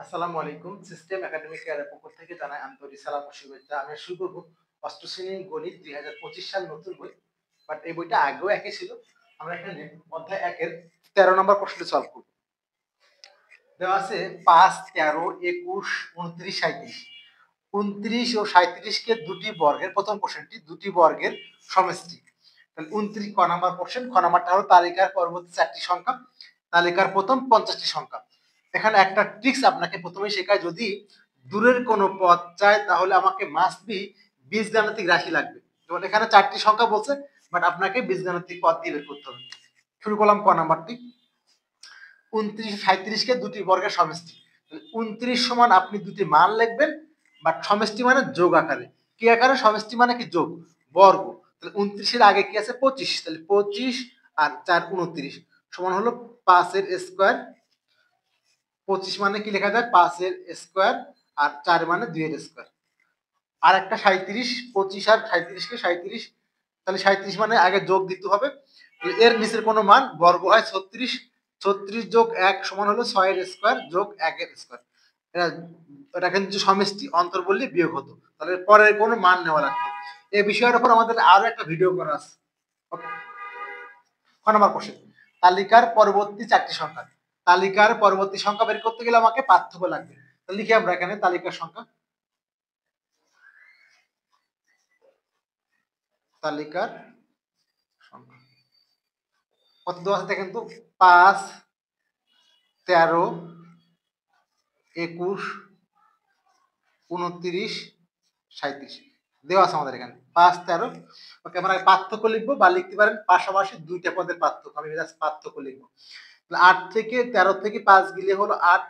আসসালামু আলাইকুম। System academic কেয়ারের পক্ষ থেকে জানাই আন্তরিক সালাম ও শুভেচ্ছা। আমি শুরু করব ৮ম শ্রেণীর গণিত ২০২৫ সাল নতুন বই। বাট এই বইটা আগেও একই ছিল। আমরা এখানে অধ্যায় ১ এর ১৩ নম্বর প্রশ্নটি সলভ করব। দেওয়া আছে ৫, ১৩, ২১, ২৯, ৩৭। ২৯ ও ৩৭ কে দুটি বর্গের প্রথম কোশ্চেনটি দুটি বর্গের সমষ্টি। তাহলে ২৯ ক নাম্বার কোশ্চেন। খ নাম্বারটা হলো তালিকার পরবর্তী ৪টি সংখ্যা, তালিকার প্রথম ৫০টি সংখ্যা। এখানে একটা ট্রিক্স আপনাকে প্রথমেই শেখায়, যদি দূরের কোনো পদ চায় তাহলে আমাকে মাস্ট বি বীজগাণিতিক রাশি লাগবে। যেমন এখানে ৪টি সংখ্যা বলছে, বাট আপনাকে বীজগাণিতিক পদ দিয়ে বের করতে হবে। শুরু করলাম ক নাম্বারটি। ২৯ ৩৭ কে দুটি বর্গের সমষ্টি। ২৯ সমান আপনি দুটি মান লিখবেন, বাট সমষ্টি মানে যোগ আকারে। কি আকারে? সমষ্টি মানে কি? যোগ, বর্গ। তাহলে ২৯ এর আগে কি আছে? ২৫। তাহলে ২৫ আর ৪ ২৯ সমান হলো ৫ এর স্কয়ার। ২৫ মানে কি লেখা যায়? ৫ এর স্কয়ার, আর ৪ মানে ২ এর স্কয়ার। আর একটা ৩৭, ২৫ আর ৩৭ কে ৩৭, তাহলে ৩৭ মানে আগে যোগ দিতে হবে। এর নিচের কোনো মান বর্গ হয় ৩৬। ৩৬ যোগ ১ সমান হলো ৬ এর স্কয়ার যোগ ১ এর স্কয়ার। এটা এটা কিন্তু সমষ্টি, অন্তর বললে বিয়োগ হতো। তাহলে পরের কোনো মান নেওয়া লাগতো। এই বিষয়ের উপর আমাদের আরো একটা ভিডিও করা আছে। ওকে, ক নাম্বার কোশ্চেন। তালিকার পরবর্তী ৪টি সংখ্যা। তালিকার পরবর্তী সংখ্যা বের করতে গেলে আমাকে পার্থক্য লাগবে। তাহলে লিখি আমরা এখানে তালিকার সংখ্যা। তালিকার সংখ্যা কত দেওয়া আছে দেখেন তো? ৫, ১৩, ২১, ২৯, ৩৭ দেওয়া আছে আমাদের এখানে। ৫, ১৩। ওকে, আমরা পার্থক্য লিখবো, বা লিখতে পারেন পাশাপাশি দুইটা পদের পার্থক্য। আমি জাস্ট পার্থক্য লিখবো। ৮ থেকে ১৩ থেকে ৫ গেলে হলো ৮।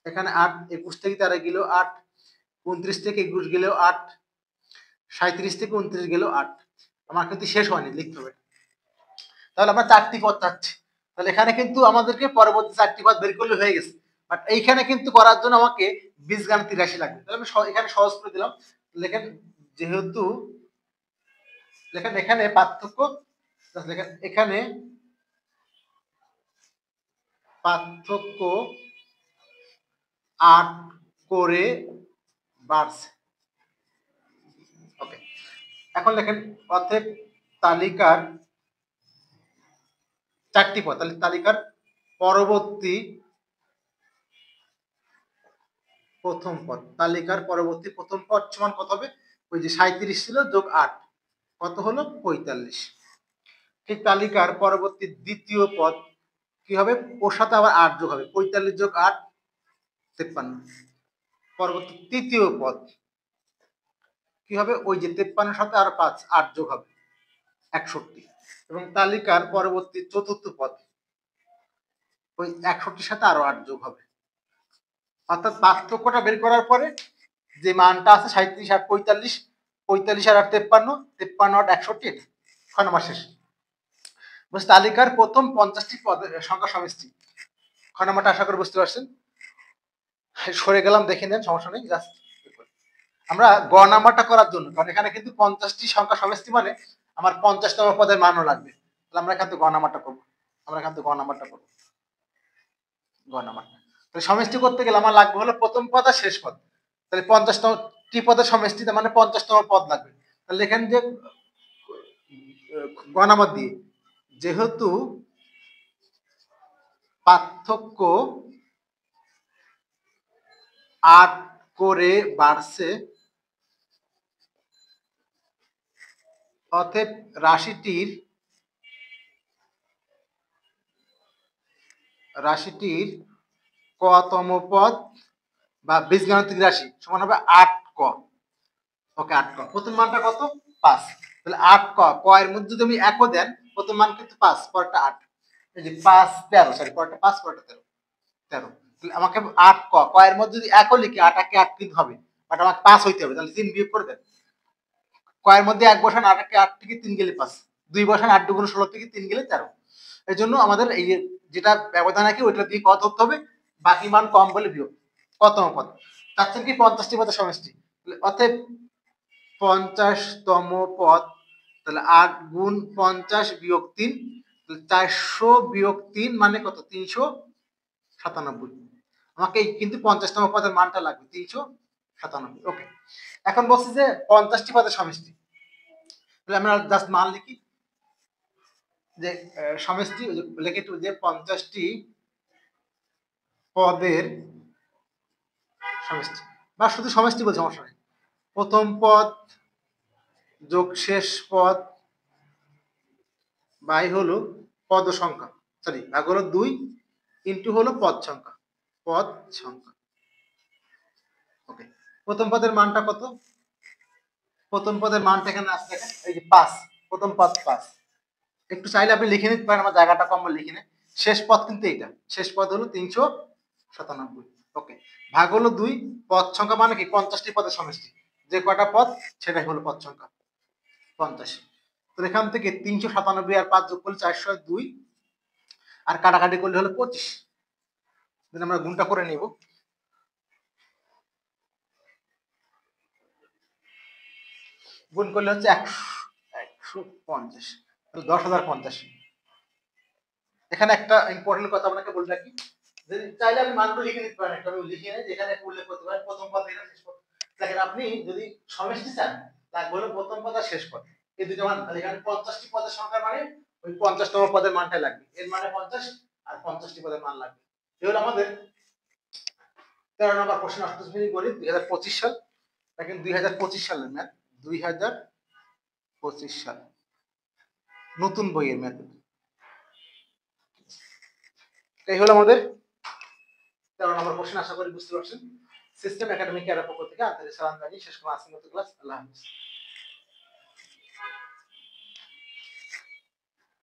এখানে ৮, ২১ থেকে ১৩ গেলেও ৮, ২৯ থেকে ২১ গেলেও ৮, ৩৭ থেকে ২৯ গেলেও ৮। আমার কিন্তু শেষ হয়নি, লিখতে হবে। তাহলে আমরা ৪টি পদ চাচ্ছি। তাহলে এখানে কিন্তু আমাদেরকে পরবর্তী ৪টি পদ বের করলে হয়ে গেছে। বাট এইখানে কিন্তু করার জন্য আমাকে বীজগাণিতিক রাশি লাগবে। তাহলে আমি এখানে সহজ করে দিলাম। লেখেন যেহেতু, লেখেন এখানে পার্থক্য, লেখেন এখানে পার্থক্য ৮ করে বাড়ছে। ওকে, এখন লেখেন অতএব তালিকার ৪টি পদ। তাহলে তালিকার পরবর্তী প্রথম পদ, তালিকার পরবর্তী প্রথম পদ সমান কত হবে? ওই যে ৩৭ ছিল যোগ ৮, কত হলো? ৪৫। ঠিক তালিকার পরবর্তী দ্বিতীয় পদ কি হবে? ওর সাথে আবার ৮ যোগ হবে। ৪৫ যোগ ৮ ৫৩। পরবর্তী তৃতীয় পদ কি হবে? ওই যে ৫৩ সাথে আর ৫ ৮ যোগ হবে ৬১। এবং তালিকার পরবর্তী চতুর্থ পদ ওই ৬১ সাথে আরো ৮ যোগ হবে। অর্থাৎ পার্থক্যটা বের করার পরে যে মানটা আছে ৩৭ আর ৪৫, ৪৫ আর ৮ ৫৩, ৫৩ আর ৬১, এটা ৬ নম্বর শেষ। তালিকার প্রথম ৫০টি পদের সংখ্যা সমষ্টি। ৬ নম্বরটা আশা করি বুঝতে পারছেন। সরে গেলাম, দেখে নেন, সমস্যা নেই। জাস্ট আমরা গ নাম্বারটা করার জন্য, কারণ এখানে কিন্তু ৫০টি সংখ্যা সমষ্টি মানে আমার ৫০তম পদের মানও লাগবে। তাহলে আমরা এখান থেকে গ নাম্বারটা করবো। আমরা এখান থেকে গ নাম্বারটা করবো। গ নাম্বারটা তাহলে সমষ্টি করতে গেলে আমার লাগবে হলো প্রথম পদ আর শেষ পদ। তাহলে ৫০টি পদের সমষ্টি, মানে ৫০তম পদ লাগবে। তাহলে এখানে যে গ নাম্বার দিয়ে, যেহেতু পার্থক্য ৮ করে বাড়ছে, অতএব রাশিটির কতম পদ বা বীজগাণিতিক রাশি সমান হবে ৮ ক। ওকে, ৮ ক। প্রথম মানটা কত? ৫। তাহলে ৮ ক, ক এর মধ্যে যদি আমি একও দেন, প্রথম মান কিন্তু ৫, পরেরটা ৮। এই যে ৫ ১৩, সরি, পরেরটা ৫, পরেরটা ১৩। ১৩। তাহলে আমাকে ৮ ক, ক এর মধ্যে যদি একও লিখি, ৮ একে ৮ কিন্তু হবে, বাট আমাকে ৫ হইতে হবে। তাহলে ৩ বিয়োগ করে দেন। ক এর মধ্যে ১ বসান, ৮ একে ৮ থেকে ৩ গেলে ৫, ২ বসান, ৮ দুগুণ ১৬ থেকে ৩ গেলে ১৩। এর জন্য আমাদের এই যে যেটা ব্যবধান আছে ওইটা দিয়ে কত ধরতে হবে? বাকি মান কম বলে বিয়োগ। কতম পদ চাচ্ছেন কি? ৫০টি পদের সমষ্টি। অতএব ৫০তম পদ, তাহলে ৮ গুণ ৫০ বিয়োগ ৩, তাহলে ৪০০ বিয়োগ ৩ মানে কত? ৩৯৭। আমাকে কিন্তু 50তম পদের মানটা লাগবে 397। ওকে, এখন বলছি যে 50টি পদের সমষ্টি, তাহলে আমরা জাস্ট মান লিখি যে সমষ্টি লিখে একটু যে 50টি পদের সমষ্টি, বা শুধু সমষ্টি বলছে সমস্যা নেই। প্রথম পদ যোগ শেষ পদ বাই হলো পদ সংখ্যা, সরি ভাগ হলো 2 ইন্টু হলো পদ সংখ্যা, পদ সংখ্যা। ওকে, প্রথম পদের মানটা কত? প্রথম পদের মানটা এখানে আছে দেখেন, এই যে 5, প্রথম পদ 5। একটু চাইলে আপনি লিখে নিতে পারেন, আমার জায়গাটা কম লিখে নেন। শেষ পদ কিন্তু এটা, শেষ পদ হলো 397। ওকে, ভাগ হলো 2, পদ সংখ্যা মানে কি 50টি পদের সমষ্টি, যে কয়টা পদ সেটাই হলো পদ সংখ্যা 50। তো এখান থেকে 397 আর 5 যোগ করলে 402, আর কাটাকাটি করলে হলো 25। দেন আমরা গুণটা করে নিব। গুণ করলে হচ্ছে 150, 10,050। এখানে একটা ইম্পর্টেন্ট কথা আপনাকে বলে রাখি, যদি চাইলে আপনি মানগুলো লিখে নিতে পারেন, একটা আমি লিখে নেই যেখানে উল্লেখ করতে পারেন প্রথম পদ এটা শেষ পদ। দেখেন আপনি যদি সমষ্টি চান লাগবে হলো প্রথম পদ আর শেষ পদ, এই দুটো মান। তাহলে এখানে 50টি পদের সংখ্যা মানে ওই 50তম পদের মানটাই লাগবে, এর মানে 50 আর 50টি পদের মান লাগবে। এই হলো আমাদের 13 নম্বর প্রশ্ন, অষ্টম শ্রেণী গণিত 2025 সাল। দেখেন 2025 সালের ম্যাথ, 2025 সাল নতুন বইয়ের ম্যাথ। এই হলো আমাদের 13 নম্বর কোশ্চেন। আশা করি বুঝতে পারছেন। সিস্টেম একাডেমি কেয়ারের পক্ষ থেকে আন্তরিক সালাম জানিয়ে শেষ করলাম আজকের মতো ক্লাস। আল্লাহ হাফেজ।